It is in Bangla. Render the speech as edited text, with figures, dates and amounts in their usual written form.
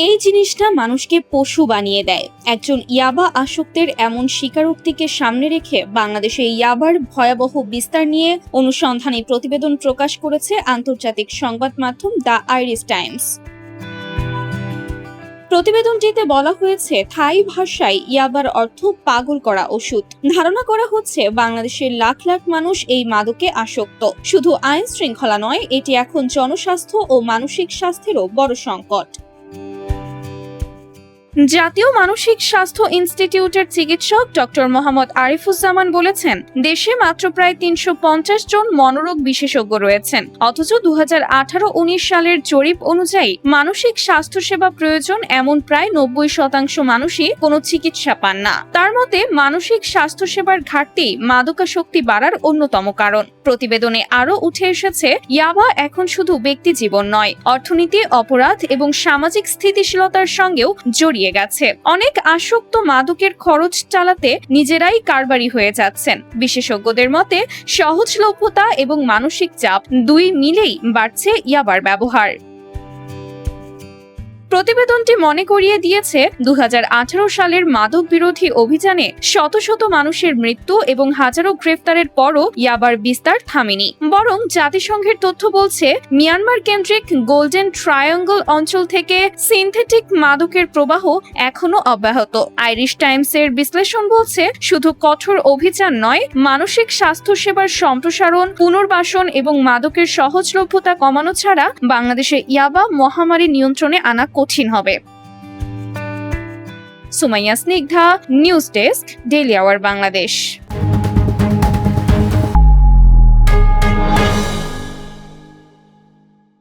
এই জিনিসটা মানুষকে পশু বানিয়ে দেয়। একজন ইয়াবা আসক্তের এমন স্বীকারোক্তিকে সামনে রেখে বাংলাদেশে ইয়াবার ভয়াবহ বিস্তার নিয়ে অনুসন্ধানী প্রতিবেদন প্রকাশ করেছে আন্তর্জাতিক সংবাদ মাধ্যম দ্য আইরিশ টাইমস। প্রতিবেদনটিতে বলা হয়েছে, থাই ভাষায় ইয়াবার অর্থ পাগল করা ওষুধ। ধারণা করা হচ্ছে বাংলাদেশের লাখ লাখ মানুষ এই মাদকে আসক্ত। শুধু আইন শৃঙ্খলা নয়, এটি এখন জনস্বাস্থ্য ও মানসিক স্বাস্থ্যেরও বড় সংকট। জাতীয় মানসিক স্বাস্থ্য ইনস্টিটিউটের চিকিৎসক ডক্টর মোহাম্মদ আরিফুজ্জামান বলেছেন, দেশে মাত্র প্রায় ৩৫০ জন মনোরোগ বিশেষজ্ঞ রয়েছেন। অথচ ২০১৮-১৯ সালের জরিপ অনুযায়ী মানসিক স্বাস্থ্যসেবা প্রয়োজন এমন প্রায় ৯০% মানুষই কোনো চিকিৎসা পান না। তার মতে, মানসিক স্বাস্থ্যসেবার ঘাটতি মাদকাসক্তি বাড়ার অন্যতম কারণ। প্রতিবেদনে আরও উঠে এসেছে, ইয়াবা এখন শুধু ব্যক্তি জীবন নয়, অর্থনীতি, অপরাধ এবং সামাজিক স্থিতিশীলতার সঙ্গেও জড়িয়ে গেছে। অনেক আসক্ত মাদকের খরচ চালাতে নিজেরাই কারবারি হয়ে যাচ্ছেন। বিশেষজ্ঞদের মতে, সহজলভ্যতা এবং মানসিক চাপ দুই মিলেই বাড়ছে ইয়াবার ব্যবহার। প্রতিবেদনটি মনে করিয়ে দিয়েছে, ২০১৮ সালের মাদক বিরোধী অভিযানে শত শত মানুষের মৃত্যু এবং হাজারো গ্রেফতারের পরও ইয়াবার বিস্তার থামেনি। বরং জাতিসংঘের তথ্য বলছে, মিয়ানমার কেন্দ্রিক গোল্ডেন ট্রায়াঙ্গল অঞ্চল থেকে সিনথেটিক মাদকের প্রবাহ এখনো অব্যাহত। আইরিশ টাইমসের বিশ্লেষণ বলছে, শুধু কঠোর অভিযান নয়, মানসিক স্বাস্থ্য সেবার সম্প্রসারণ, পুনর্বাসন এবং মাদকের সহজলভ্যতা কমানো ছাড়া বাংলাদেশে ইয়াবা মহামারী নিয়ন্ত্রণে আনা কঠিন হবে। Sumaiya Snigdha, news desk, Daily Our Bangladesh.